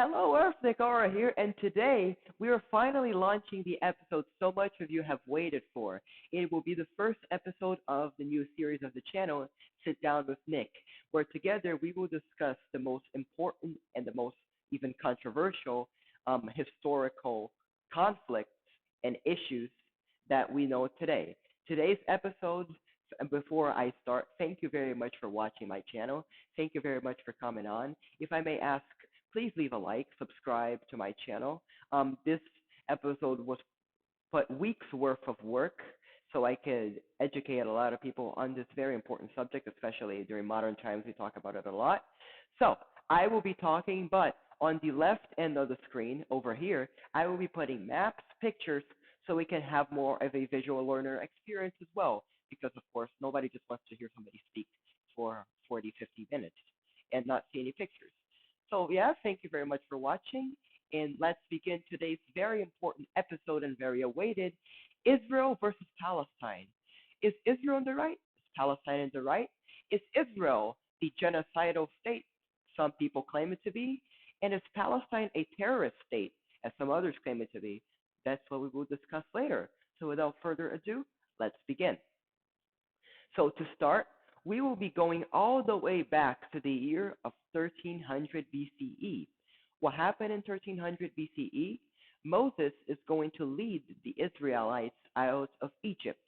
Hello, Earth. Nicara here, and today we are finally launching the episode so much of you have waited for. It will be the first episode of the new series of the channel, Sit Down with Nick, where together we will discuss the most important and the most even controversial historical conflicts and issues that we know today. Today's episode, and before I start, thank you very much for watching my channel. Thank you very much for coming on. If I may ask, please leave a like, subscribe to my channel. This episode was put weeks worth of work so I could educate a lot of people on this very important subject, especially during modern times. We talk about it a lot. So I will be talking, but on the left end of the screen over here, I will be putting maps, pictures, so we can have more of a visual learner experience as well. Because, of course, nobody just wants to hear somebody speak for 40, 50 minutes and not see any pictures. So, yeah, thank you very much for watching. And let's begin today's very important episode and very awaited, Israel versus Palestine. Is Israel on the right? Is Palestine on the right? Is Israel the genocidal state some people claim it to be? And is Palestine a terrorist state, as some others claim it to be? That's what we will discuss later. So without further ado, let's begin. So to start, we will be going all the way back to the year of 1300 BCE. What happened in 1300 BCE? Moses is going to lead the Israelites out of Egypt.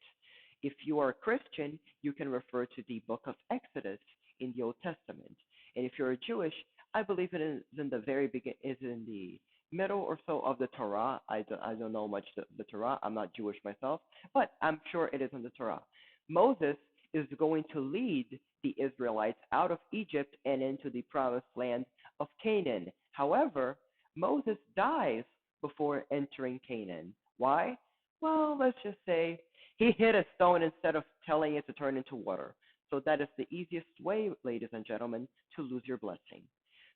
If you are a Christian, you can refer to the book of Exodus in the Old Testament. And if you're a Jewish, I believe it is in the very beginning, is in the middle or so of the Torah. I don't know much the Torah. I'm not Jewish myself, but I'm sure it is in the Torah. Moses is going to lead the Israelites out of Egypt and into the promised land of Canaan. However, Moses dies before entering Canaan. Why? Well, let's just say he hit a stone instead of telling it to turn into water. So that is the easiest way, ladies and gentlemen, to lose your blessing.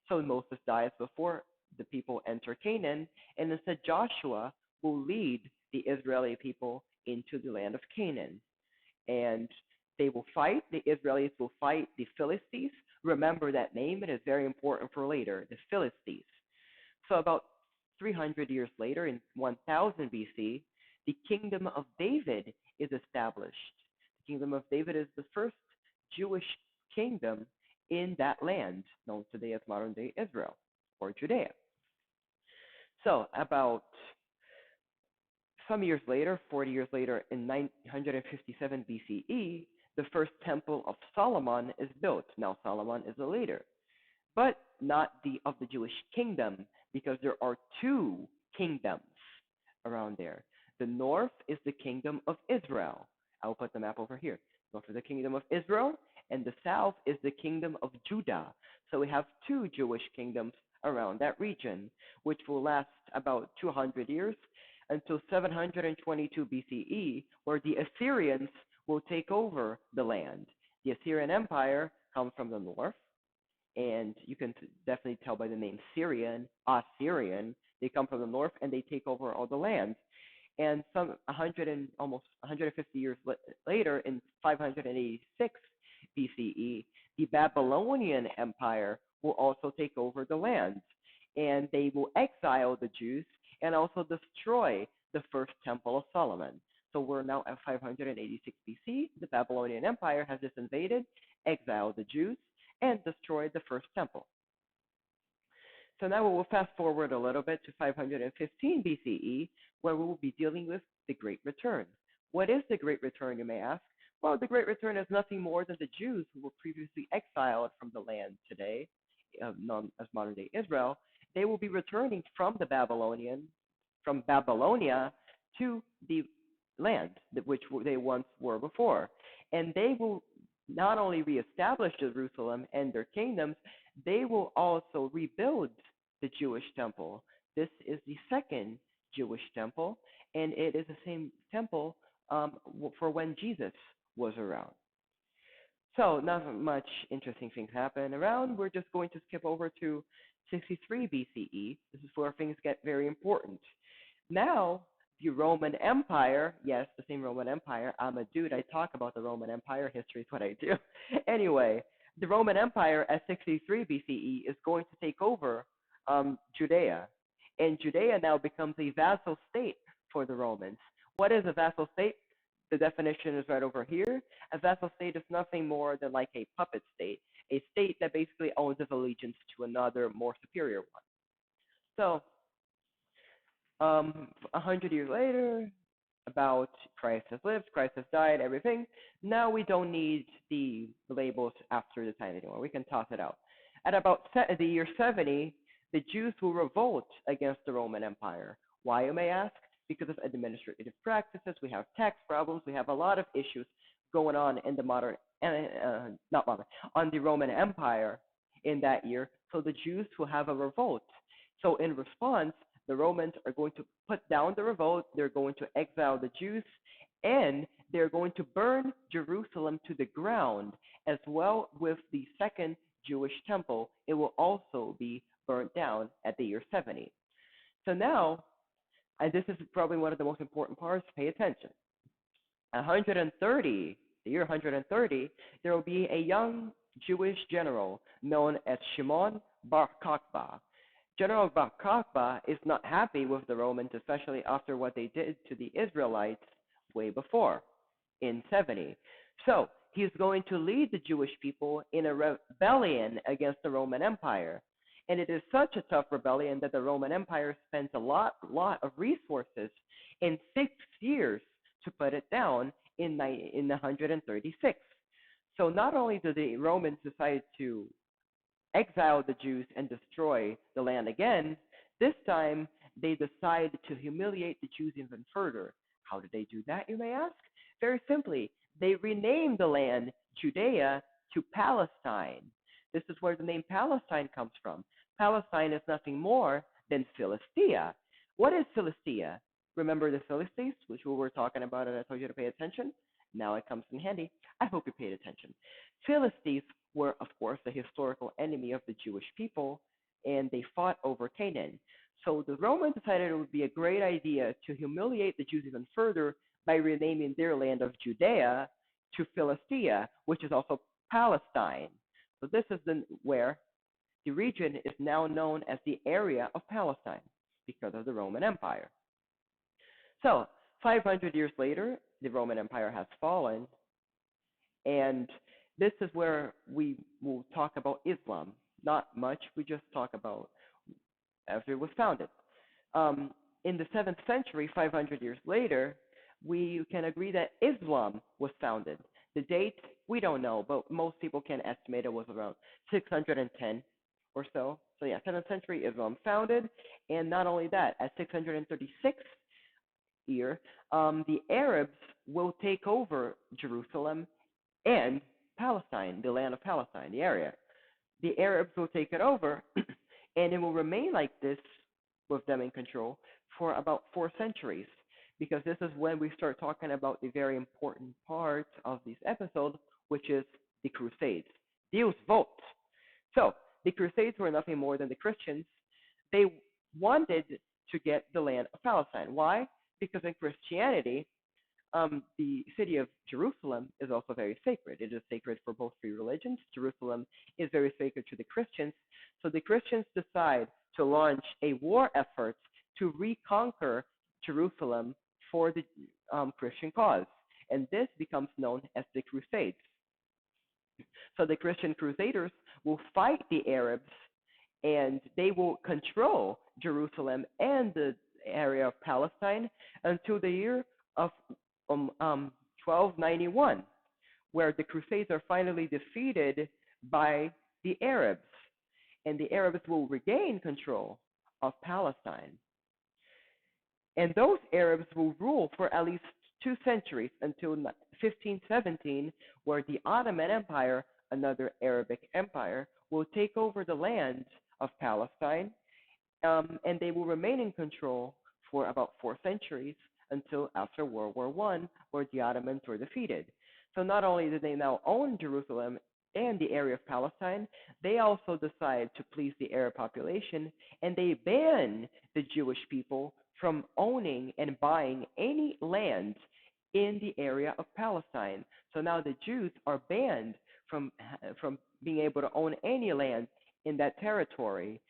So Moses dies before the people enter Canaan, and instead Joshua will lead the Israeli people into the land of Canaan. And they will fight, the Israelis will fight the Philistines. Remember that name, it is very important for later, the Philistines. So about 300 years later, in 1000 BC, the kingdom of David is established. The kingdom of David is the first Jewish kingdom in that land, known today as modern-day Israel, or Judea. So about some years later, 40 years later, in 957 BCE, the first temple of Solomon is built. Now Solomon is a leader, but not of the Jewish kingdom, because there are two kingdoms around there. The north is the kingdom of Israel. I'll put the map over here. North is the kingdom of Israel, and the south is the kingdom of Judah. So we have two Jewish kingdoms around that region, which will last about 200 years until 722 BCE, where the Assyrians will take over the land. The Assyrian Empire comes from the north, and you can definitely tell by the name Syrian, Assyrian. They come from the north, and they take over all the land. And almost 150 years later, in 586 BCE, the Babylonian Empire will also take over the land, and they will exile the Jews and also destroy the first temple of Solomon. So we're now at 586 BC. The Babylonian Empire has just invaded, exiled the Jews, and destroyed the first temple. So now we will fast forward a little bit to 515 BCE, where we will be dealing with the Great Return. What is the Great Return, you may ask? Well, the Great Return is nothing more than the Jews who were previously exiled from the land today, known as modern-day Israel. They will be returning from Babylonia to the land which they once were before. And they will not only reestablish Jerusalem and their kingdoms, they will also rebuild the Jewish temple. This is the second Jewish temple, and it is the same temple for when Jesus was around. So not much interesting things happen around. We're just going to skip over to 63 BCE. This is where things get very important. Now, the Roman Empire, yes, the same Roman Empire. I'm a dude. I talk about the Roman Empire. History is what I do. Anyway, the Roman Empire at 63 BCE is going to take over Judea. And Judea now becomes a vassal state for the Romans. What is a vassal state? The definition is right over here. A vassal state is nothing more than like a puppet state, a state that basically owns its allegiance to another more superior one. So, 100 years later, about Christ has lived, Christ has died, everything. Now we don't need the labels after the time anymore. We can toss it out. At about the year 70, the Jews will revolt against the Roman Empire. Why, you may ask? Because of administrative practices. We have tax problems. We have a lot of issues going on in the not modern, on the Roman Empire in that year. So the Jews will have a revolt. So in response, the Romans are going to put down the revolt, they're going to exile the Jews, and they're going to burn Jerusalem to the ground, as well with the second Jewish temple. It will also be burnt down at the year 70. So now, and this is probably one of the most important parts, pay attention. 130, the year 130, there will be a young Jewish general known as Shimon Bar Kokhba. General Bar Kokhba is not happy with the Romans, especially after what they did to the Israelites way before, in 70. So he's going to lead the Jewish people in a rebellion against the Roman Empire. And it is such a tough rebellion that the Roman Empire spends a lot of resources in 6 years to put it down in 136. So not only do the Romans decide to exile the Jews and destroy the land again, this time they decide to humiliate the Jews even further. How did they do that, you may ask? Very simply, they renamed the land Judea to Palestine. This is where the name Palestine comes from. Palestine is nothing more than Philistia. What is Philistia? Remember the Philistines, which we were talking about, and I told you to pay attention? Now it comes in handy. I hope you paid attention. Philistines were, of course, the historical enemy of the Jewish people, and they fought over Canaan. So the Romans decided it would be a great idea to humiliate the Jews even further by renaming their land of Judea to Philistia, which is also Palestine. So this is where the region is now known as the area of Palestine because of the Roman Empire. So 500 years later, the Roman Empire has fallen, and this is where we will talk about Islam. Not much, we just talk about after it was founded. In the 7th century, 500 years later, we can agree that Islam was founded. The date, we don't know, but most people can estimate it was around 610 or so. So yeah, 7th century Islam founded, and not only that, at 636 year, the Arabs will take over Jerusalem and Palestine, the land of Palestine, the area. The Arabs will take it over, and it will remain like this with them in control for about 4 centuries, because this is when we start talking about the very important part of this episode, which is the Crusades. Deus Vult. So, the Crusades were nothing more than the Christians. They wanted to get the land of Palestine. Why? Because in Christianity, the city of Jerusalem is also very sacred. It is sacred for both three religions. Jerusalem is very sacred to the Christians. So the Christians decide to launch a war effort to reconquer Jerusalem for the Christian cause. And this becomes known as the Crusades. So the Christian Crusaders will fight the Arabs, and they will control Jerusalem and the area of Palestine until the year of 1291, where the Crusades are finally defeated by the Arabs, and the Arabs will regain control of Palestine. And those Arabs will rule for at least 2 centuries until 1517, where the Ottoman Empire, another Arabic empire, will take over the land of Palestine, and they will remain in control for about 4 centuries until after World War I, where the Ottomans were defeated. So not only do they now own Jerusalem and the area of Palestine, they also decide to please the Arab population, and they ban the Jewish people from owning and buying any land in the area of Palestine. So now the Jews are banned from being able to own any land in that territory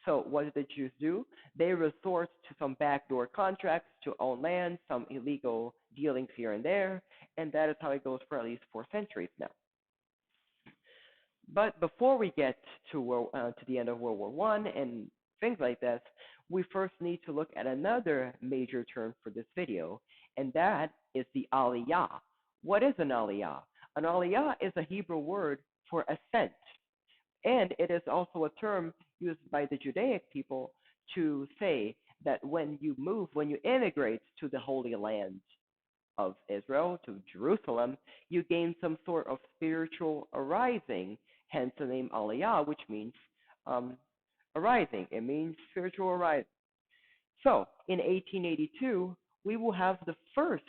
So what did the Jews do? They resort to some backdoor contracts to own land, some illegal dealings here and there, and that is how it goes for at least 4 centuries now. But before we get to the end of World War One and things like this, we first need to look at another major term for this video, and that is the Aliyah. What is an Aliyah? An Aliyah is a Hebrew word for ascent, and it is also a term used by the Judaic people to say that when you move, when you immigrate to the Holy Land of Israel, to Jerusalem, you gain some sort of spiritual arising, hence the name Aliyah, which means arising. It means spiritual arising. So, in 1882, we will have the first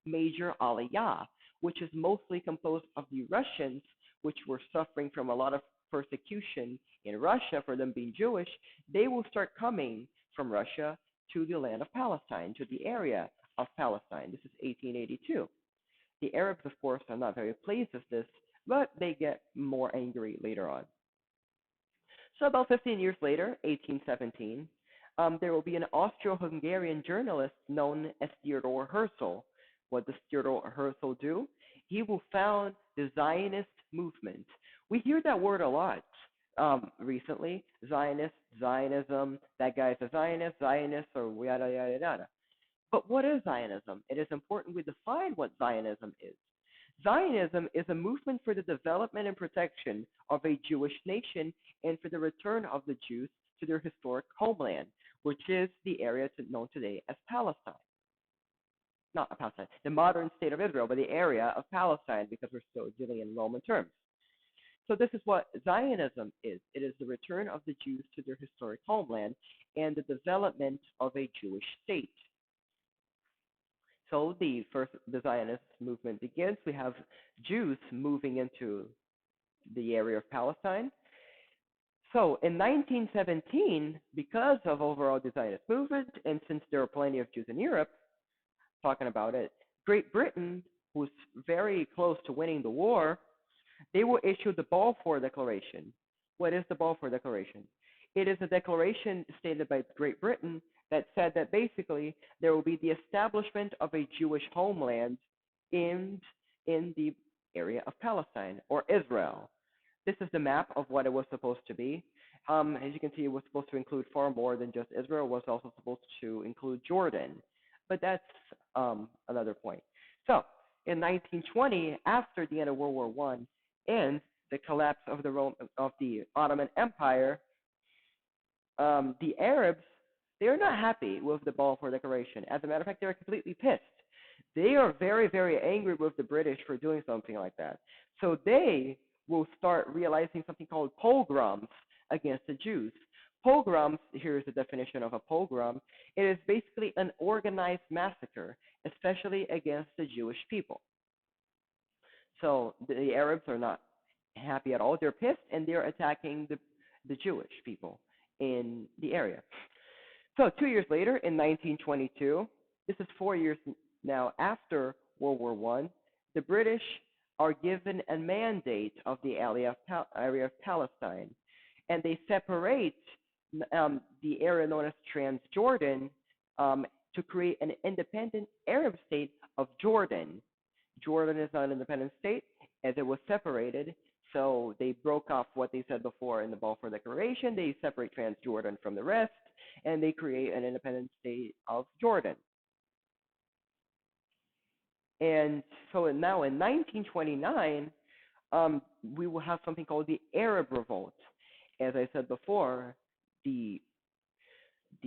major Aliyah, which is mostly composed of the Russians, which were suffering from a lot of persecution in Russia for them being Jewish. They will start coming from Russia to the land of Palestine, to the area of Palestine. This is 1882. The Arabs, of course, are not very pleased with this, but they get more angry later on. So about 15 years later, 1817, there will be an Austro-Hungarian journalist known as Theodor Herzl. What does Theodor Herzl do? He will found the Zionist movement. We hear that word a lot recently. Zionist, Zionism, that guy's a Zionist, Zionist, or yada, yada, yada. But what is Zionism? It is important we define what Zionism is. Zionism is a movement for the development and protection of a Jewish nation and for the return of the Jews to their historic homeland, which is the area known today as Palestine. Not Palestine, the modern state of Israel, but the area of Palestine, because we're still dealing in Roman terms. So this is what Zionism is. It is the return of the Jews to their historic homeland and the development of a Jewish state. So the Zionist movement begins. We have Jews moving into the area of Palestine. So in 1917, because of overall the Zionist movement, and since there are plenty of Jews in Europe talking about it, Great Britain, who's very close to winning the war, they will issue the Balfour Declaration. What is the Balfour Declaration? It is a declaration stated by Great Britain that said that basically there will be the establishment of a Jewish homeland in the area of Palestine, or Israel. This is the map of what it was supposed to be. As you can see, it was supposed to include far more than just Israel. It was also supposed to include Jordan. But that's another point. So, in 1920, after the end of World War I and the collapse of the Ottoman Empire, the Arabs, they're not happy with the Balfour Declaration. As a matter of fact, they're completely pissed. They are very, very angry with the British for doing something like that. So they will start realizing something called pogroms against the Jews. Pogroms, here's the definition of a pogrom. It is basically an organized massacre, especially against the Jewish people. So the Arabs are not happy at all. They're pissed, and they're attacking the Jewish people in the area. So 2 years later, in 1922, this is 4 years now after World War I, the British are given a mandate of the area of Palestine, and they separate the area known as Transjordan to create an independent Arab state of Jordan. Jordan is not an independent state as it was separated, so they broke off what they said before in the Balfour Declaration. They separate Transjordan from the rest, and they create an independent state of Jordan. And so now in 1929, we will have something called the Arab Revolt. As I said before, the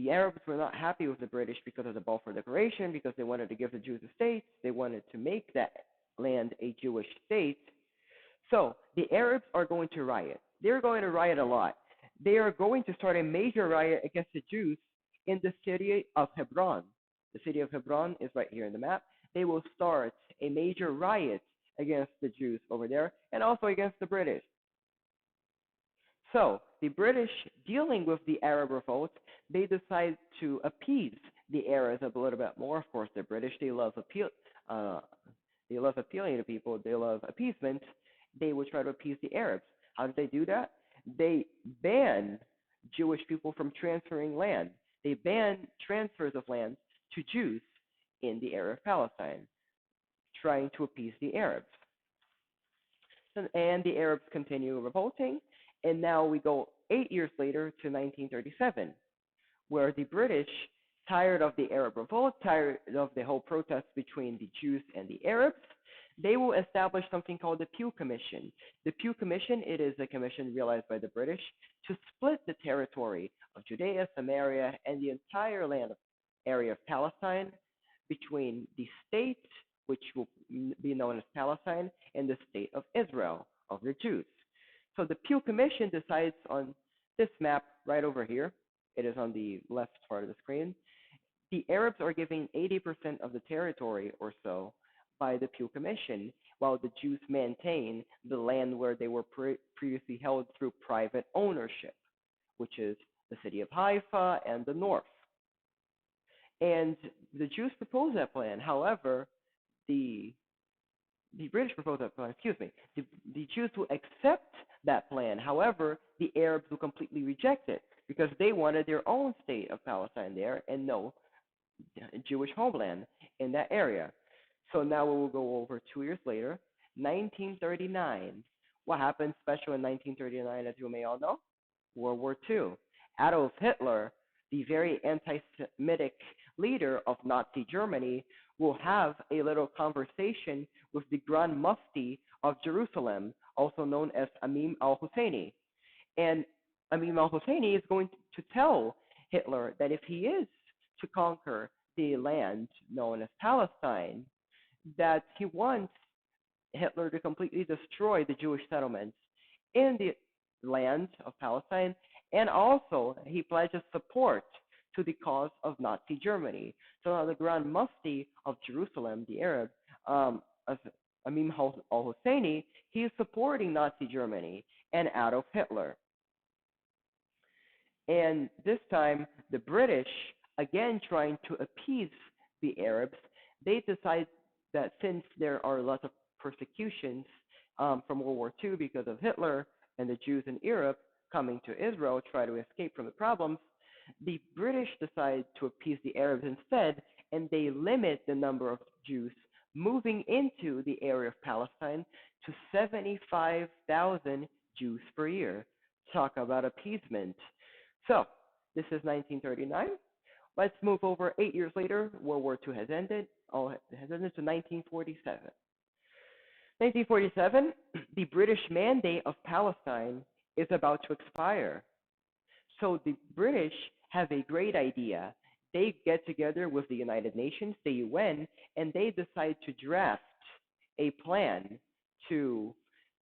Arabs were not happy with the British because of the Balfour Declaration, because they wanted to give the Jews a state. They wanted to make that land a Jewish state. So the Arabs are going to riot. They're going to riot a lot. They are going to start a major riot against the Jews in the city of Hebron. The city of Hebron is right here in the map. They will start a major riot against the Jews over there and also against the British. So the British, dealing with the Arab revolt, they decide to appease the Arabs a little bit more. Of course, the British, they love appealing to people. They love appeasement. They would try to appease the Arabs. How did they do that? They ban Jewish people from transferring land. They banned transfers of land to Jews in the area of Palestine, trying to appease the Arabs. And the Arabs continue revolting, and now we go 8 years later to 1937, where the British, tired of the Arab revolt, tired of the whole protest between the Jews and the Arabs, they will establish something called the Pew Commission. The Pew Commission, it is a commission realized by the British to split the territory of Judea, Samaria, and the entire land area of Palestine between the state, which will be known as Palestine, and the state of Israel, of the Jews. So the Pew Commission decides on this map right over here. It is on the left part of the screen. The Arabs are giving 80% of the territory or so by the Pew Commission, while the Jews maintain the land where they were previously held through private ownership, which is the city of Haifa and the north. And the Jews proposed that plan. However, the British proposed that plan, the Jews will accept that plan. However, the Arabs will completely reject it because they wanted their own state of Palestine there and no Jewish homeland in that area. So now we will go over 2 years later, 1939. What happened special in 1939, as you may all know? World War II. Adolf Hitler, the very anti-Semitic leader of Nazi Germany, will have a little conversation with the Grand Mufti of Jerusalem, also known as Imam al-Husseini. And Imam al-Husseini is going to tell Hitler that if he is to conquer the land known as Palestine, that he wants Hitler to completely destroy the Jewish settlements in the land of Palestine, and also he pledges support to the cause of Nazi Germany. So now the Grand Mufti of Jerusalem, the Arab, Imam al-Husseini, he is supporting Nazi Germany and Adolf Hitler. And this time, the British, again trying to appease the Arabs, they decide that since there are lots of persecutions from World War II because of Hitler and the Jews in Europe coming to Israel, try to escape from the problems, the British decide to appease the Arabs instead, and they limit the number of Jews moving into the area of Palestine to 75,000 Jews per year. Talk about appeasement. So, this is 1939. Let's move over 8 years later. World War II has ended. It has ended to 1947. 1947, the British Mandate of Palestine is about to expire. So the British have a great idea. They get together with the United Nations, the UN, and they decide to draft a plan to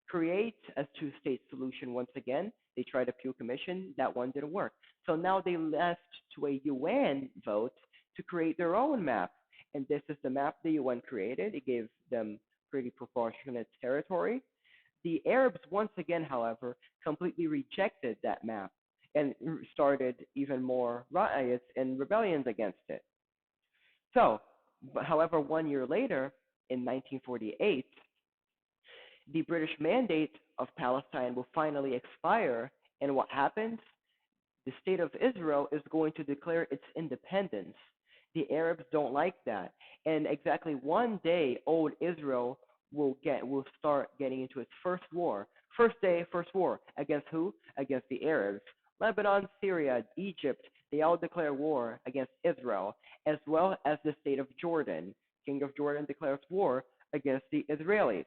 create a two-state solution once again. They tried a Pew Commission. That one didn't work. So now they left to a UN vote to create their own map. And this is the map the UN created. It gave them pretty proportionate territory. The Arabs, once again, however, completely rejected that map and started even more riots and rebellions against it. So, however, 1 year later, in 1948, the British Mandate of Palestine will finally expire. And what happens? The State of Israel is going to declare its independence. The Arabs don't like that. And exactly one day, old Israel will start getting into its first war. First day, first war. Against who? Against the Arabs. Lebanon, Syria, Egypt, they all declare war against Israel, as well as the state of Jordan. King of Jordan declares war against the Israelis.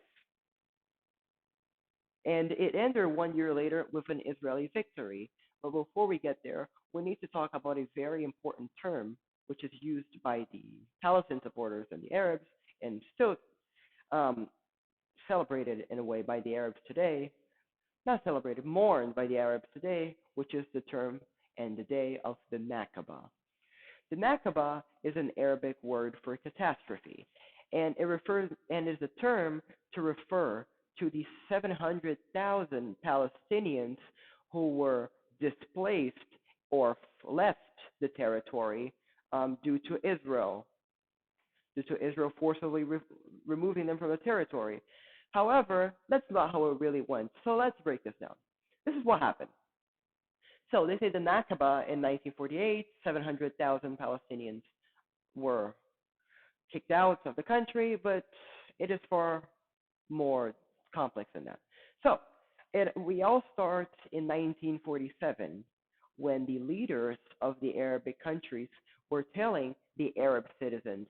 And it ended 1 year later with an Israeli victory. But before we get there, we need to talk about a very important term which is used by the Palestine supporters and the Arabs, and still celebrated in a way by the Arabs today, not celebrated, mourned by the Arabs today, which is the term and the day of the Nakba. The Nakba is an Arabic word for catastrophe, and it refers and is a term to refer to the 700,000 Palestinians who were displaced or left the territory due to Israel forcibly removing them from the territory. However, that's not how it really went. So let's break this down. This is what happened. So they say the Nakba in 1948, 700,000 Palestinians were kicked out of the country, but it is far more complex than that. So we all start in 1947 when the leaders of the Arabic countries were telling the Arab citizens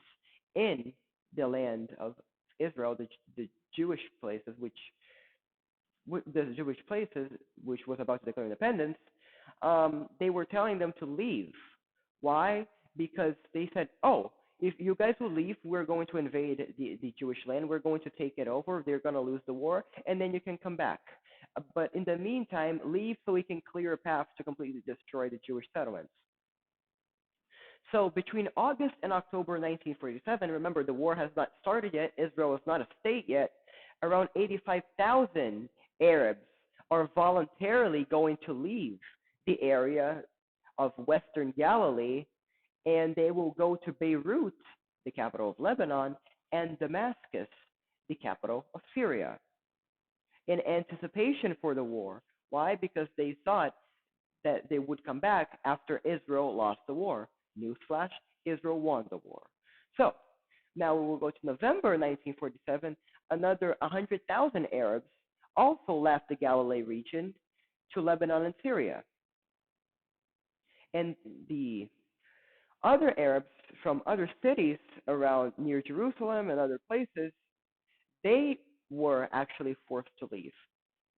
in the land of Israel, the Jewish places, the Jewish places, which was about to declare independence, they were telling them to leave. Why? Because they said, "Oh, if you guys will leave, we're going to invade the Jewish land. We're going to take it over. They're going to lose the war, and then you can come back. But in the meantime, leave so we can clear a path to completely destroy the Jewish settlements." So between August and October 1947, remember the war has not started yet. Israel is not a state yet. Around 85,000 Arabs are voluntarily going to leave the area of Western Galilee, and they will go to Beirut, the capital of Lebanon, and Damascus, the capital of Syria, in anticipation for the war. Why? Because they thought that they would come back after Israel lost the war. Newsflash, Israel won the war. So now we will go to November 1947. Another 100,000 Arabs also left the Galilee region to Lebanon and Syria. And the other Arabs from other cities around near Jerusalem and other places, they were actually forced to leave.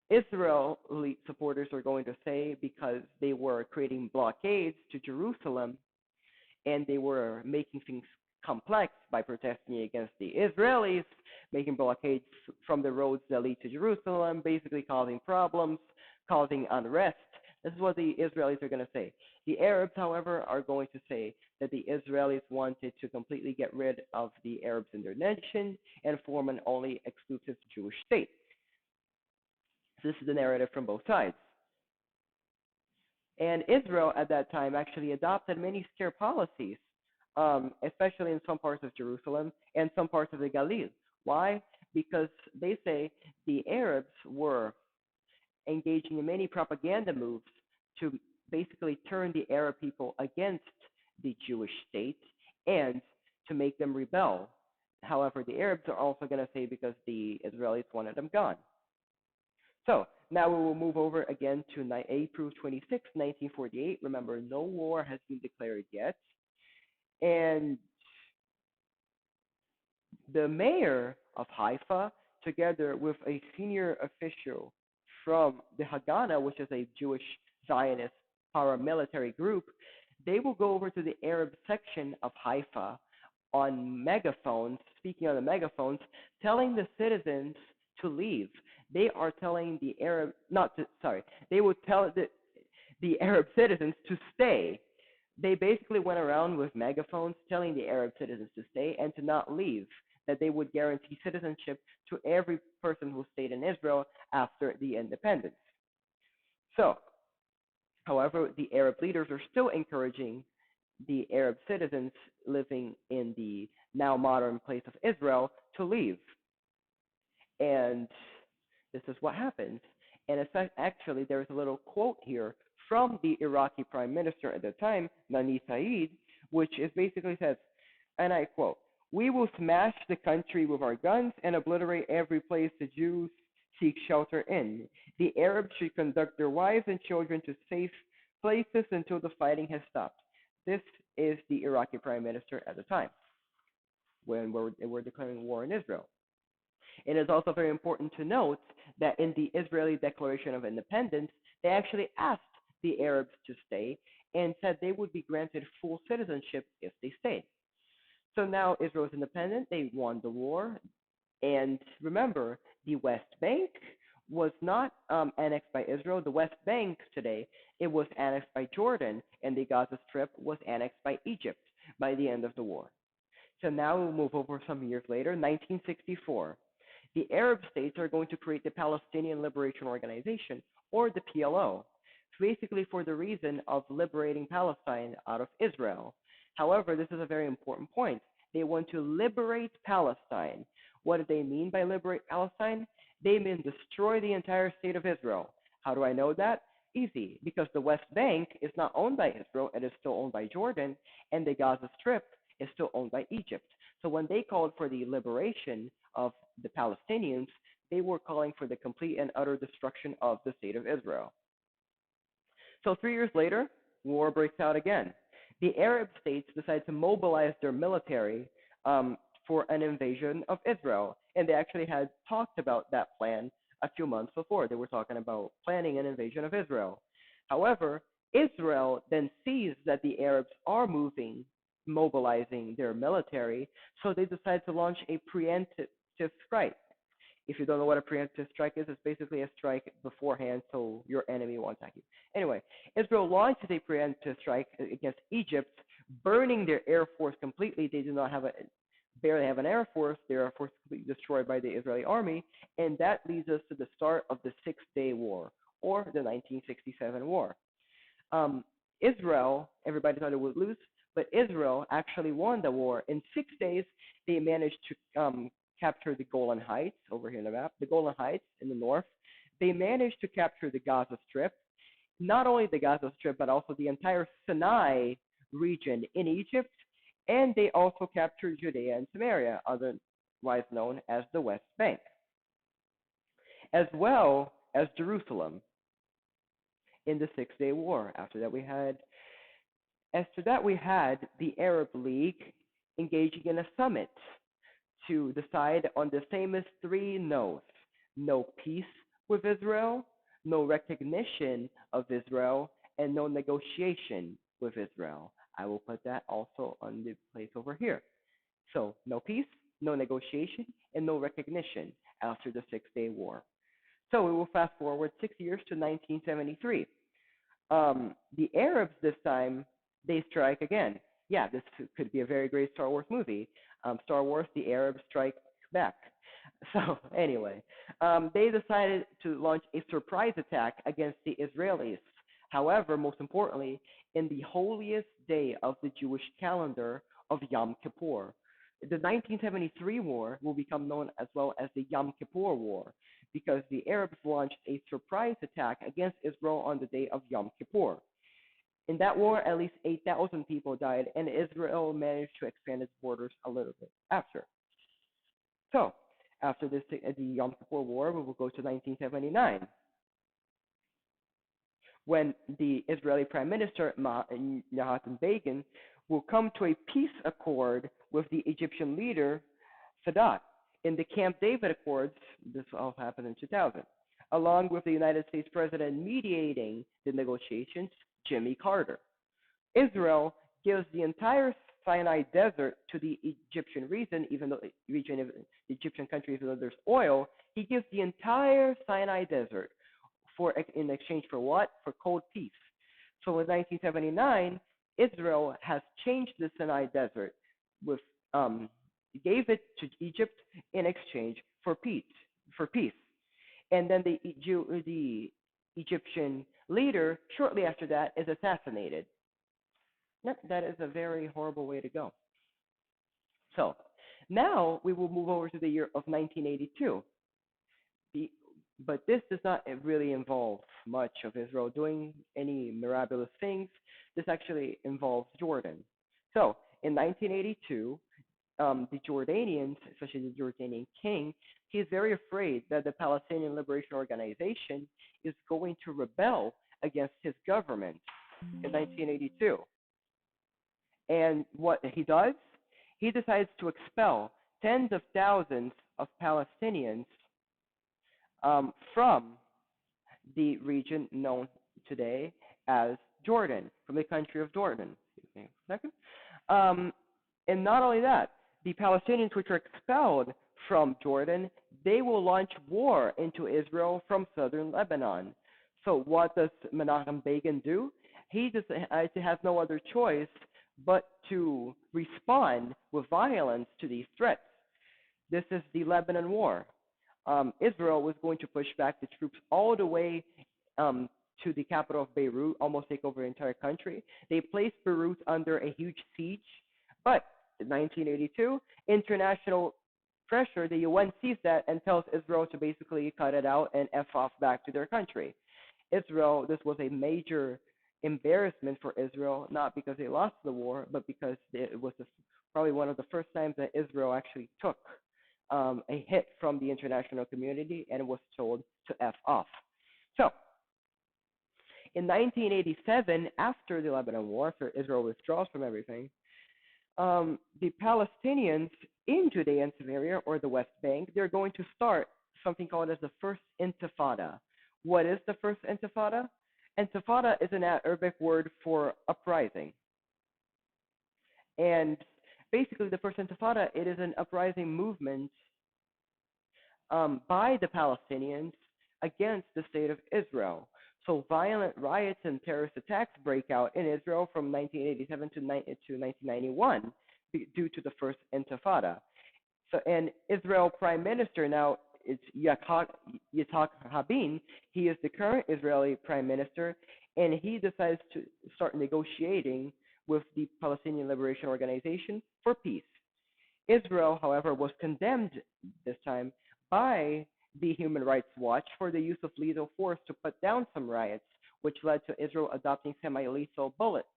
Israel supporters are going to say because they were creating blockades to Jerusalem and they were making things complex by protesting against the Israelis, making blockades from the roads that lead to Jerusalem, basically causing problems, causing unrest. This is what the Israelis are going to say. The Arabs, however, are going to say that the Israelis wanted to completely get rid of the Arabs in their nation and form an only exclusive Jewish state. This is the narrative from both sides. And Israel at that time actually adopted many scare policies, especially in some parts of Jerusalem and some parts of the Galilee. Why? Because they say the Arabs were engaging in many propaganda moves to basically turn the Arab people against the Jewish state and to make them rebel. However, the Arabs are also going to say because the Israelis wanted them gone. So now we will move over again to April 26, 1948. Remember, no war has been declared yet. And the mayor of Haifa, together with a senior official from the Haganah, which is a Jewish Zionist paramilitary group, they will go over to the Arab section of Haifa on megaphones, speaking on the megaphones, telling the citizens to leave. They are telling the Arab, not to, sorry, they would tell the Arab citizens to stay. They basically went around with megaphones telling the Arab citizens to stay and to not leave, that they would guarantee citizenship to every person who stayed in Israel after the independence. So, however, the Arab leaders are still encouraging the Arab citizens living in the now modern place of Israel to leave. And this is what happens. And actually, there's a little quote here from the Iraqi prime minister at the time, Nani Said, which is basically says, and I quote, "We will smash the country with our guns and obliterate every place the Jews seek shelter in. The Arabs should conduct their wives and children to safe places until the fighting has stopped." This is the Iraqi prime minister at the time when we're declaring war on Israel. It is also very important to note that in the Israeli Declaration of Independence, they actually asked the Arabs to stay and said they would be granted full citizenship if they stayed. So now Israel is independent, they won the war, and remember, the West Bank was not annexed by Israel. The West Bank today, it was annexed by Jordan, and the Gaza Strip was annexed by Egypt by the end of the war. So now we'll move over some years later, 1964. The Arab states are going to create the Palestinian Liberation Organization, or the PLO, basically for the reason of liberating Palestine out of Israel. However, this is a very important point. They want to liberate Palestine. What do they mean by liberate Palestine? They mean destroy the entire state of Israel. How do I know that? Easy, because the West Bank is not owned by Israel, it is still owned by Jordan, and the Gaza Strip is still owned by Egypt. So when they called for the liberation of the Palestinians, they were calling for the complete and utter destruction of the state of Israel. So 3 years later, war breaks out again. The Arab states decide to mobilize their military for an invasion of Israel, and they actually had talked about that plan a few months before. They were talking about planning an invasion of Israel. However, Israel then sees that the Arabs are mobilizing their military, so they decide to launch a preemptive strike. If you don't know what a preemptive strike is, it's basically a strike beforehand so your enemy won't attack you. Anyway, Israel launches a preemptive strike against Egypt, burning their air force completely. They do not barely have an air force. Their air force is completely destroyed by the Israeli army, and that leads us to the start of the Six-Day War, or the 1967 war. Israel, everybody thought it would lose, but Israel actually won the war. In 6 days, they managed to capture the Golan Heights over here in the map, the Golan Heights in the north. They managed to capture the Gaza Strip, not only the Gaza Strip, but also the entire Sinai region in Egypt, and they also captured Judea and Samaria, otherwise known as the West Bank, as well as Jerusalem in the Six-Day War. After that, we had the Arab League engaging in a summit to decide on the famous three no's: no peace with Israel, no recognition of Israel, and no negotiation with Israel. I will put that also on the place over here. So no peace, no negotiation, and no recognition after the Six-Day War. So we will fast forward 6 years to 1973. The Arabs this time, they strike again. Yeah, this could be a very great Star Wars movie. Star Wars, the Arabs strike back. So anyway, they decided to launch a surprise attack against the Israelis. However, most importantly, in the holiest day of the Jewish calendar of Yom Kippur. The 1973 war will become known as well as the Yom Kippur War, because the Arabs launched a surprise attack against Israel on the day of Yom Kippur. In that war, at least 8,000 people died, and Israel managed to expand its borders a little bit after. So, after the Yom Kippur War, we will go to 1979, when the Israeli Prime Minister, Menachem Begin, will come to a peace accord with the Egyptian leader, Sadat, in the Camp David Accords. This all happened in 2000, along with the United States President mediating the negotiations, Jimmy Carter. Israel gives the entire Sinai Desert to the Egyptian region, even though the Egyptian country, even though there's oil, he gives the entire Sinai Desert in exchange for what? For cold peace. So in 1979, Israel has changed the Sinai Desert gave it to Egypt in exchange for peace. And then the Egyptian leader, shortly after that, is assassinated. That is a very horrible way to go. So now we will move over to the year of 1982. But this does not really involve much of Israel doing any miraculous things. This actually involves Jordan. So in 1982, the Jordanians, especially the Jordanian king, he is very afraid that the Palestinian Liberation Organization is going to rebel against his government in 1982. And what he does, he decides to expel tens of thousands of Palestinians from the region known today as Jordan, from the country of Jordan. Excuse me a second. And not only that, the Palestinians which are expelled from Jordan, they will launch war into Israel from southern Lebanon. So what does Menachem Begin do? He just has no other choice but to respond with violence to these threats. This is the Lebanon War. Israel was going to push back the troops all the way to the capital of Beirut, almost take over the entire country. They placed Beirut under a huge siege, but in 1982, international pressure, the UN sees that and tells Israel to basically cut it out and F off back to their country. Israel, this was a major embarrassment for Israel, not because they lost the war, but because it was probably one of the first times that Israel actually took a hit from the international community and was told to F off. So, in 1987, after the Lebanon War, after Israel withdraws from everything, the Palestinians in Judea and Samaria, or the West Bank, they're going to start something called as the First Intifada. What is the First Intifada? Intifada is an Arabic word for uprising. And basically, the First Intifada, it is an uprising movement by the Palestinians against the state of Israel. So violent riots and terrorist attacks break out in Israel from 1987 to 1991 due to the First Intifada. So, and Israel Prime Minister now is Yitzhak Rabin. He is the current Israeli Prime Minister, and he decides to start negotiating with the Palestinian Liberation Organization for peace. Israel, however, was condemned this time by the Human Rights Watch for the use of lethal force to put down some riots, which led to Israel adopting semi-lethal bullets,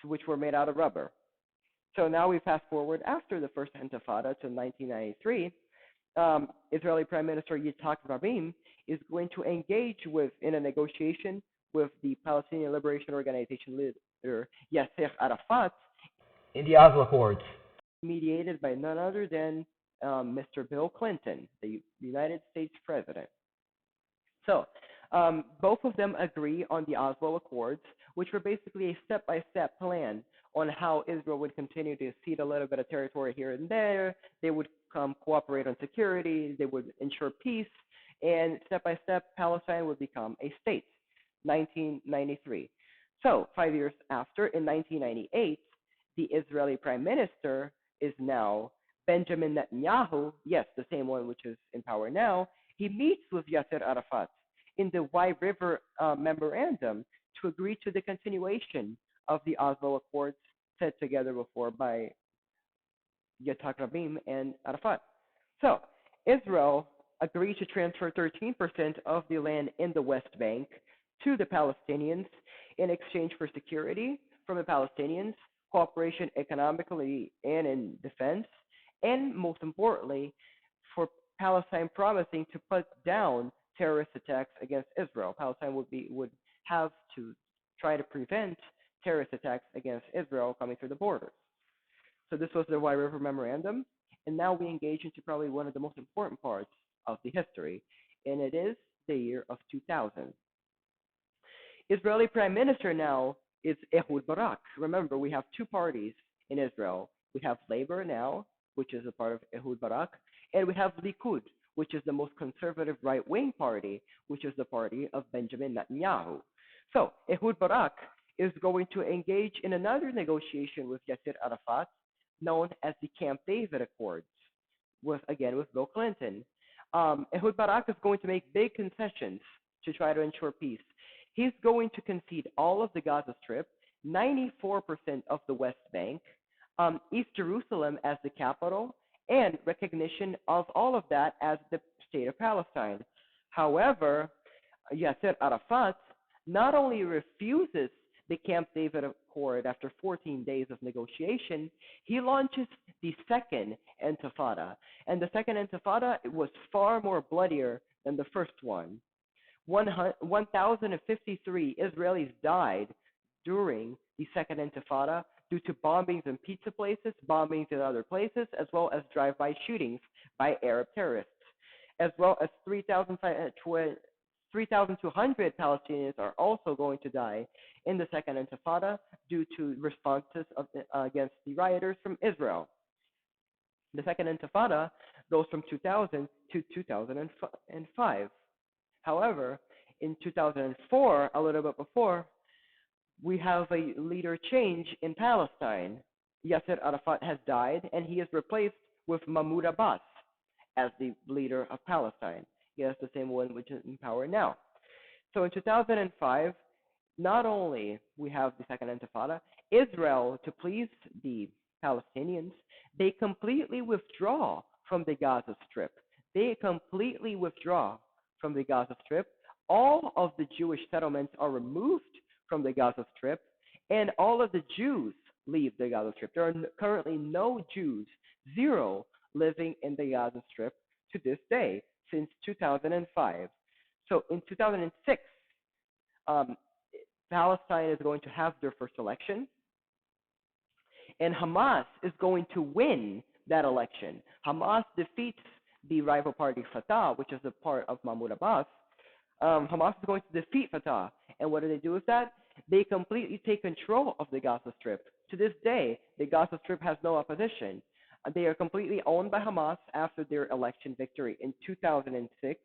which were made out of rubber. So now we fast forward after the First Intifada to 1993. Israeli Prime Minister Yitzhak Rabin is going to engage in a negotiation with the Palestinian Liberation Organization leader Yasser Arafat in the Oslo Accords, mediated by none other than Mr. Bill Clinton, the United States President. So both of them agree on the Oslo Accords, which were basically a step-by-step plan on how Israel would continue to cede a little bit of territory here and there. They would cooperate on security. They would ensure peace. And step-by-step, Palestine would become a state, 1993. So 5 years after, in 1998, the Israeli Prime Minister is now Benjamin Netanyahu, yes, the same one which is in power now. He meets with Yasser Arafat in the White River Memorandum to agree to the continuation of the Oslo Accords set together before by Yitzhak Rabin and Arafat. So Israel agreed to transfer 13% of the land in the West Bank to the Palestinians in exchange for security from the Palestinians, cooperation economically and in defense, and most importantly, for Palestine promising to put down terrorist attacks against Israel. Palestine would have to try to prevent terrorist attacks against Israel coming through the borders. So this was the White River Memorandum, and now we engage into probably one of the most important parts of the history, and it is the year of 2000. Israeli Prime Minister now is Ehud Barak. Remember, we have two parties in Israel. We have Labor now, which is a part of Ehud Barak, and we have Likud, which is the most conservative right-wing party, which is the party of Benjamin Netanyahu. So Ehud Barak is going to engage in another negotiation with Yasser Arafat, known as the Camp David Accords, with Bill Clinton. Ehud Barak is going to make big concessions to try to ensure peace. He's going to concede all of the Gaza Strip, 94% of the West Bank, East Jerusalem as the capital, and recognition of all of that as the State of Palestine. However, Yasser Arafat not only refuses the Camp David Accord after 14 days of negotiation, he launches the Second Intifada. And the Second Intifada was far more bloodier than the first one. 1,053 Israelis died during the Second Intifada due to bombings in pizza places, bombings in other places, as well as drive-by shootings by Arab terrorists, as well as 3,200 Palestinians are also going to die in the Second Intifada due to responses against the rioters from Israel. The Second Intifada goes from 2000 to 2005. However, in 2004, a little bit before, we have a leader change in Palestine. Yasser Arafat has died, and he is replaced with Mahmoud Abbas as the leader of Palestine. Yes, the same one which is in power now. So in 2005, not only we have the Second Intifada, Israel, to please the Palestinians, they completely withdraw from the Gaza Strip. They completely withdraw from the Gaza Strip all of the Jewish settlements are removed from the Gaza Strip, and all of the Jews leave the Gaza Strip. There are currently no Jews, zero, living in the Gaza Strip to this day since 2005. So in 2006, um, Palestine is going to have their first election, and Hamas is going to win that election. Hamas defeats the rival party Fatah, which is a part of Mahmoud Abbas. Hamas is going to defeat Fatah. And what do they do with that? They completely take control of the Gaza Strip. To this day, the Gaza Strip has no opposition. They are completely owned by Hamas after their election victory in 2006.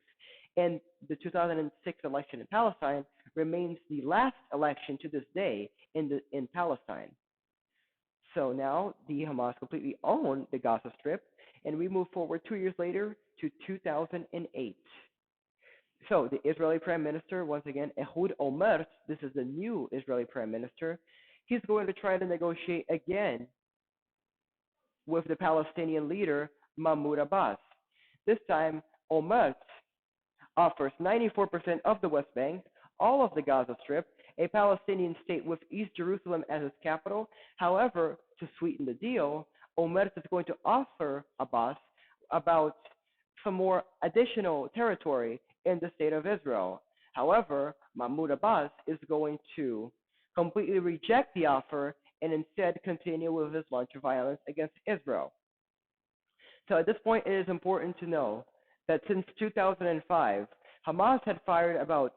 And the 2006 election in Palestine remains the last election to this day in Palestine. So now the Hamas completely own the Gaza Strip, and we move forward 2 years later to 2008. So the Israeli Prime Minister, once again, Ehud Olmert, this is the new Israeli Prime Minister, he's going to try to negotiate again with the Palestinian leader, Mahmoud Abbas. This time, Olmert offers 94% of the West Bank, all of the Gaza Strip, a Palestinian state with East Jerusalem as its capital. However, to sweeten the deal, Olmert is going to offer Abbas about some more additional territory in the state of Israel. However, Mahmoud Abbas is going to completely reject the offer and instead continue with his launch of violence against Israel. So at this point, it is important to know that since 2005, Hamas had fired about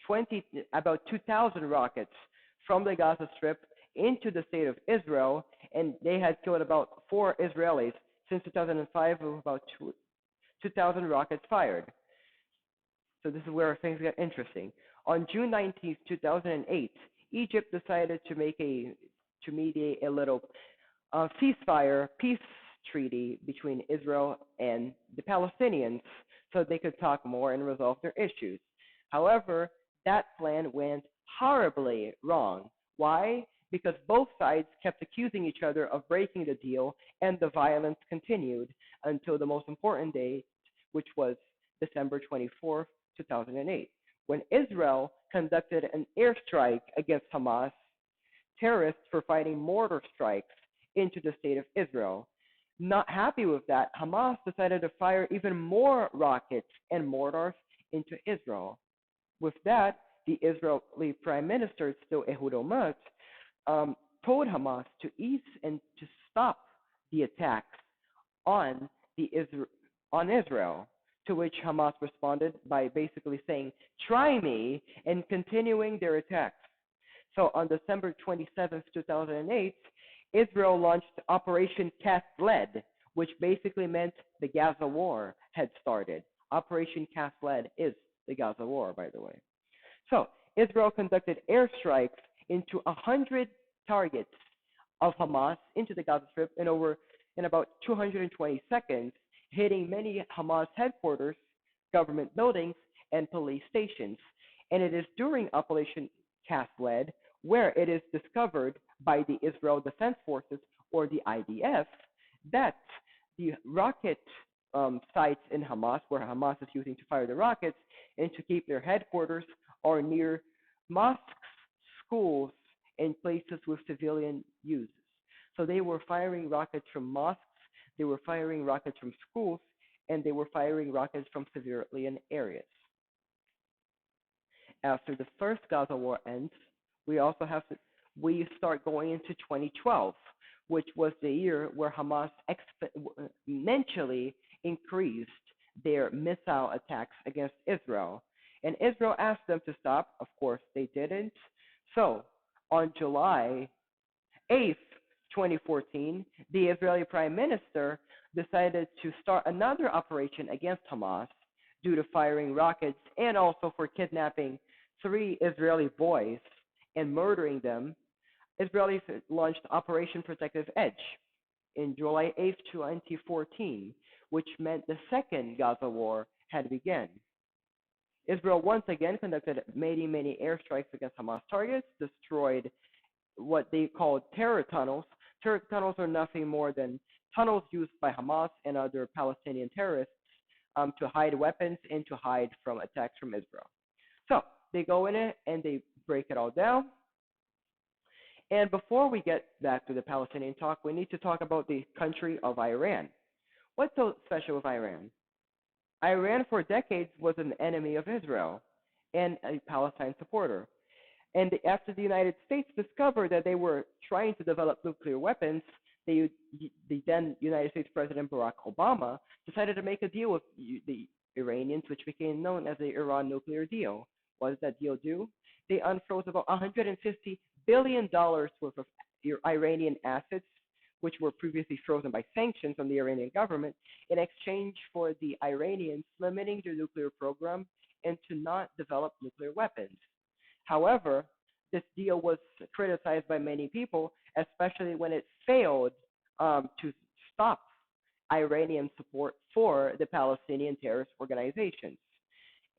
2,000 rockets from the Gaza Strip into the state of Israel, and they had killed about 4 Israelis since 2005 with about 2,000 rockets fired. So this is where things get interesting. On June 19th, 2008, Egypt decided to mediate a little ceasefire, peace treaty between Israel and the Palestinians so they could talk more and resolve their issues. However, that plan went horribly wrong. Why? Because both sides kept accusing each other of breaking the deal, and the violence continued until the most important day, which was December 24th, 2008, when Israel conducted an airstrike against Hamas terrorists for fighting mortar strikes into the state of Israel. Not happy with that, Hamas decided to fire even more rockets and mortars into Israel. With that, the Israeli Prime Minister, still Ehud Olmert, told Hamas to ease and to stop the attacks on Israel, to which Hamas responded by basically saying, "Try me," and continuing their attacks. So on December 27th, 2008, Israel launched Operation Cast Lead, which basically meant the Gaza War had started. Operation Cast Lead is the Gaza War, by the way. So Israel conducted airstrikes into 100 targets of Hamas into the Gaza Strip in about 220 seconds, hitting many Hamas headquarters, government buildings, and police stations. And it is during Operation Cast Lead where it is discovered by the Israel Defense Forces, or the IDF, that the rocket sites in Hamas, where Hamas is using to fire the rockets and to keep their headquarters, are near mosques, schools, and places with civilian uses. So they were firing rockets from mosques, they were firing rockets from schools, and they were firing rockets from civilian areas. After the first Gaza War ends, we start going into 2012, which was the year where Hamas exponentially increased their missile attacks against Israel. And Israel asked them to stop. Of course, they didn't. So on July 8th, 2014, the Israeli Prime Minister decided to start another operation against Hamas due to firing rockets and also for kidnapping 3 Israeli boys and murdering them. Israelis launched Operation Protective Edge in July 8th, 2014, which meant the second Gaza War had begun. Israel once again conducted many airstrikes against Hamas targets, destroyed what they called terror tunnels. Terror tunnels are nothing more than tunnels used by Hamas and other Palestinian terrorists to hide weapons and to hide from attacks from Israel. So they go in it and they break it all down. And before we get back to the Palestinian talk, we need to talk about the country of Iran. What's so special with Iran? Iran, for decades, was an enemy of Israel and a Palestine supporter. And after the United States discovered that they were trying to develop nuclear weapons, the then United States President Barack Obama decided to make a deal with the Iranians, which became known as the Iran nuclear deal. What does that deal do? They unfroze about $150 billion worth of Iranian assets, which were previously frozen by sanctions from the Iranian government, in exchange for the Iranians limiting their nuclear program and to not develop nuclear weapons. However, this deal was criticized by many people, especially when it failed to stop Iranian support for the Palestinian terrorist organizations.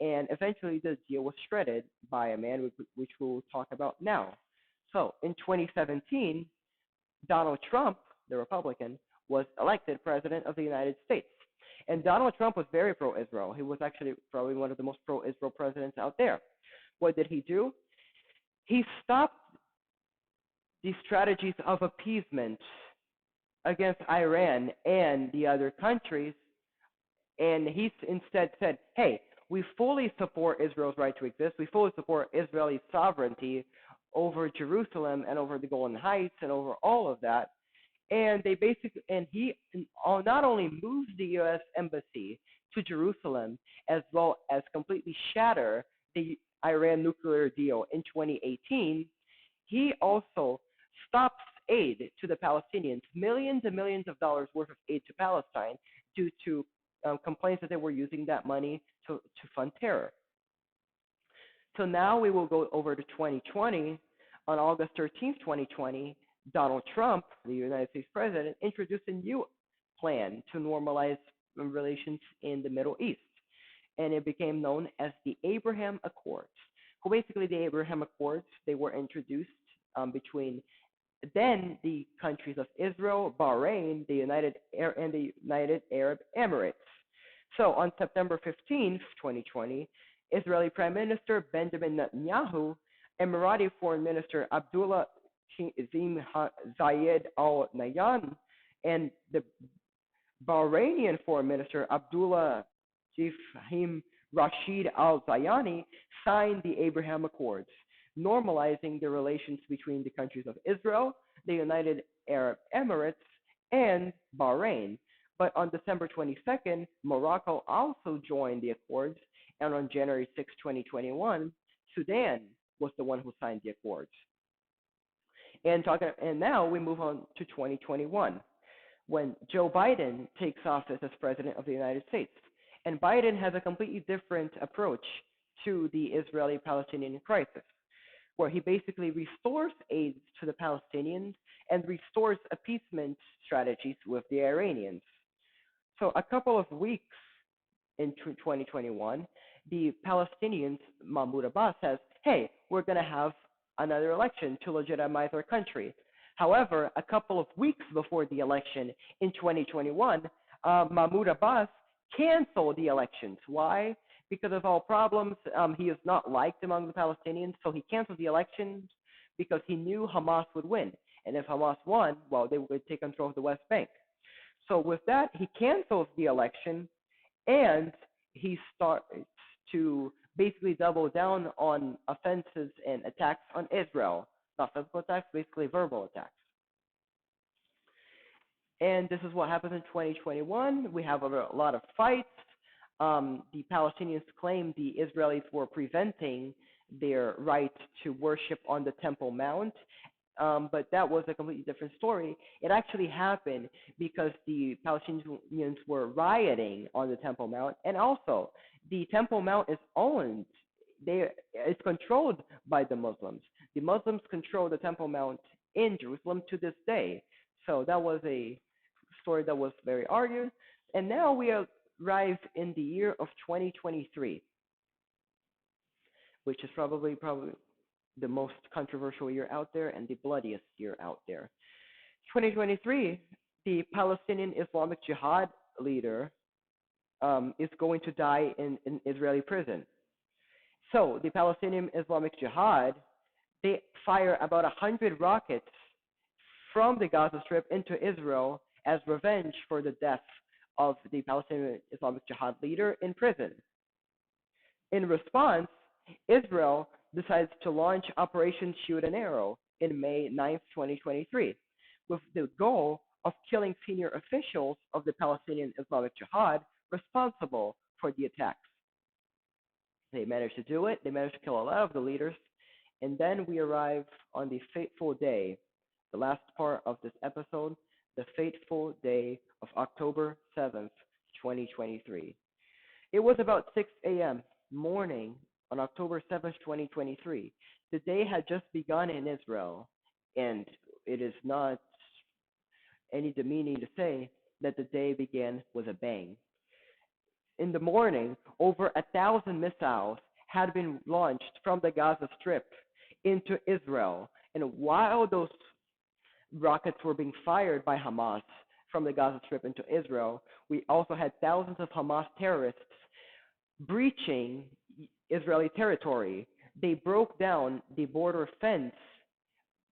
And eventually, the deal was shredded by a man which we'll talk about now. So, in 2017, Donald Trump, the Republican, was elected president of the United States. And Donald Trump was very pro-Israel. He was actually probably one of the most pro-Israel presidents out there. What did he do? He stopped the strategies of appeasement against Iran and the other countries, and he instead said, hey, we fully support Israel's right to exist. We fully support Israeli sovereignty over Jerusalem and over the Golan Heights and over all of that. And he not only moved the U.S. embassy to Jerusalem, as well as completely shatter the Iran nuclear deal in 2018, he also stops aid to the Palestinians, millions and millions of dollars worth of aid to Palestine, due to complaints that they were using that money to fund terror. So now we will go over to 2020. On August 13th, 2020, Donald Trump, the United States president, introduced a new plan to normalize relations in the Middle East. And it became known as the Abraham Accords. So basically, the Abraham Accords, they were introduced between then the countries of Israel, Bahrain, and the United Arab Emirates. So on September 15th, 2020, Israeli Prime Minister Benjamin Netanyahu, Emirati Foreign Minister Abdullah Zim Zayed Al Nahyan, and the Bahrainian Foreign Minister Abdullah Fahim Rashid Al Zayani signed the Abraham Accords, normalizing the relations between the countries of Israel, the United Arab Emirates, and Bahrain. But on December 22nd, Morocco also joined the accords, and on January 6, 2021, Sudan was the one who signed the accords. And now we move on to 2021, when Joe Biden takes office as president of the United States. And Biden has a completely different approach to the Israeli-Palestinian crisis, where he basically restores aid to the Palestinians and restores appeasement strategies with the Iranians. So a couple of weeks into 2021, the Palestinians, Mahmoud Abbas, says, hey, we're going to have another election to legitimize our country. However, a couple of weeks before the election in 2021, Mahmoud Abbas canceled the elections. Why? Because of all problems. He is not liked among the Palestinians, so he canceled the elections because he knew Hamas would win. And if Hamas won, well, they would take control of the West Bank. So with that, he cancels the election, and he starts to basically double down on offenses and attacks on Israel. Not physical attacks, basically verbal attacks. And this is what happens in 2021. We have a lot of fights. The Palestinians claim the Israelis were preventing their right to worship on the Temple Mount, but that was a completely different story. It actually happened because the Palestinians were rioting on the Temple Mount, and also the Temple Mount is owned. It's controlled by the Muslims. The Muslims control the Temple Mount in Jerusalem to this day. So that was a story that was very argued. And now we arrive in the year of 2023, which is probably the most controversial year out there and the bloodiest year out there. 2023, the Palestinian Islamic Jihad leader is going to die in Israeli prison. So the Palestinian Islamic Jihad, they fire about 100 rockets from the Gaza Strip into Israel as revenge for the death of the Palestinian Islamic Jihad leader in prison. In response, Israel decides to launch Operation Shoot an Arrow in May 9th, 2023, with the goal of killing senior officials of the Palestinian Islamic Jihad responsible for the attacks. They managed to do it. They managed to kill a lot of the leaders. And then we arrive on the fateful day, the last part of this episode, the fateful day of October 7th, 2023. It was about 6 a.m. morning on October 7th, 2023. The day had just begun in Israel, and it is not any demeaning to say that the day began with a bang. In the morning, over 1,000 missiles had been launched from the Gaza Strip into Israel. And while those rockets were being fired by Hamas from the Gaza Strip into Israel, we also had thousands of Hamas terrorists breaching Israeli territory. They broke down the border fence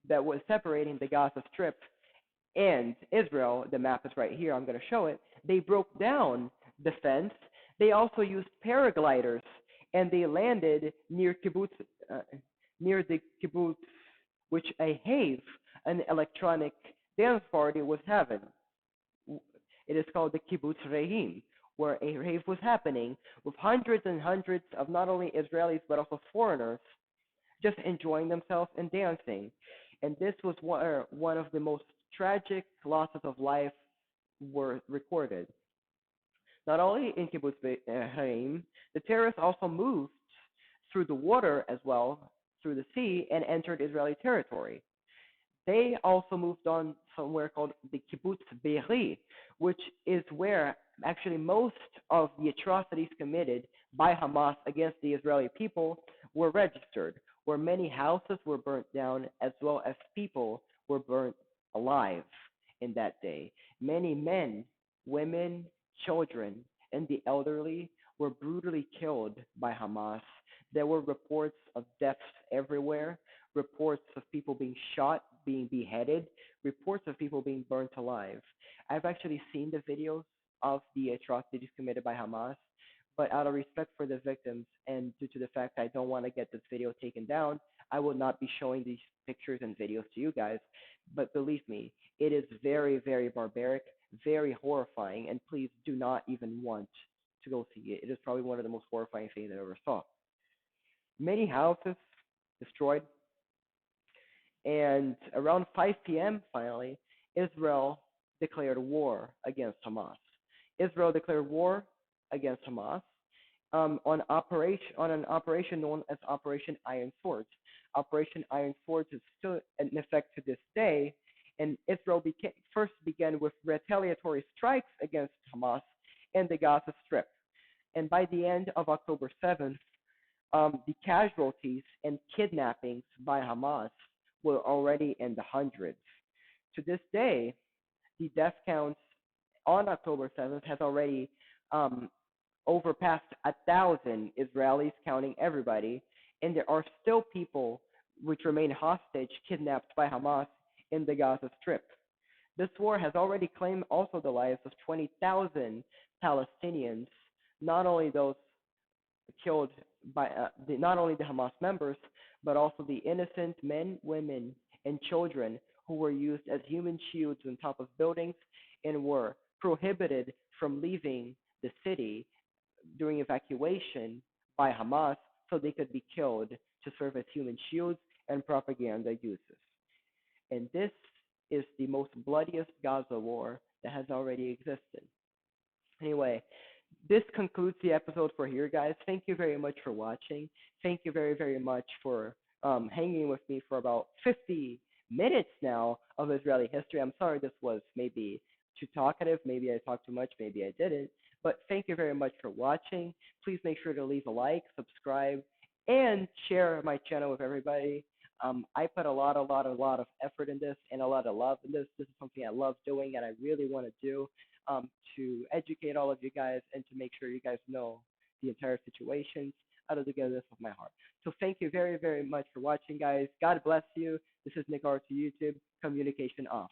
that was separating the Gaza Strip and Israel. The map is right here. I'm going to show it. They broke down the fence. They also used paragliders, and they landed near near the kibbutz, which a Have, an electronic dance party, was having. It is called the kibbutz Reim, where a rave was happening with hundreds and hundreds of not only Israelis but also foreigners just enjoying themselves and dancing. And this was where one of the most tragic losses of life were recorded. Not only in Kibbutz Haim, the terrorists also moved through the water as well, through the sea, and entered Israeli territory. They also moved on somewhere called the Kibbutz Be'eri, which is where actually most of the atrocities committed by Hamas against the Israeli people were registered, where many houses were burnt down as well as people were burnt alive in that day. Many men, women, children, and the elderly were brutally killed by Hamas. There were reports of deaths everywhere, reports of people being shot, being beheaded, reports of people being burnt alive. I've actually seen the videos of the atrocities committed by Hamas, but out of respect for the victims and due to the fact I don't want to get this video taken down, I will not be showing these pictures and videos to you guys. But believe me, it is very, very barbaric, very horrifying, and please do not even want to go see it. It is probably one of the most horrifying things I ever saw. Many houses destroyed, and around 5 p.m. finally, Israel declared war against Hamas. Israel declared war against Hamas on an operation known as Operation Iron Swords. Operation Iron Swords is still in effect to this day, and Israel first began with retaliatory strikes against Hamas in the Gaza Strip. And by the end of October 7th, the casualties and kidnappings by Hamas were already in the hundreds. To this day, the death counts on October 7th has already overpassed 1,000 Israelis, counting everybody, and there are still people which remain hostage, kidnapped by Hamas in the Gaza Strip. This war has already claimed also the lives of 20,000 Palestinians, not only those killed by not only the Hamas members, but also the innocent men, women, and children who were used as human shields on top of buildings and were prohibited from leaving the city during evacuation by Hamas so they could be killed to serve as human shields and propaganda uses. And this is the most bloodiest Gaza war that has already existed. Anyway, this concludes the episode for here, guys. Thank you very much for watching. Thank you very, very much for hanging with me for about 50 minutes now of Israeli history. I'm sorry this was maybe too talkative. Maybe I talked too much. Maybe I didn't. But thank you very much for watching. Please make sure to leave a like, subscribe, and share my channel with everybody. I put a lot of effort in this and a lot of love in this. This is something I love doing and I really want to do to educate all of you guys and to make sure you guys know the entire situations. out of the goodness of my heart. So thank you very, very much for watching, guys. God bless you. This is Nick R to YouTube. Communication off.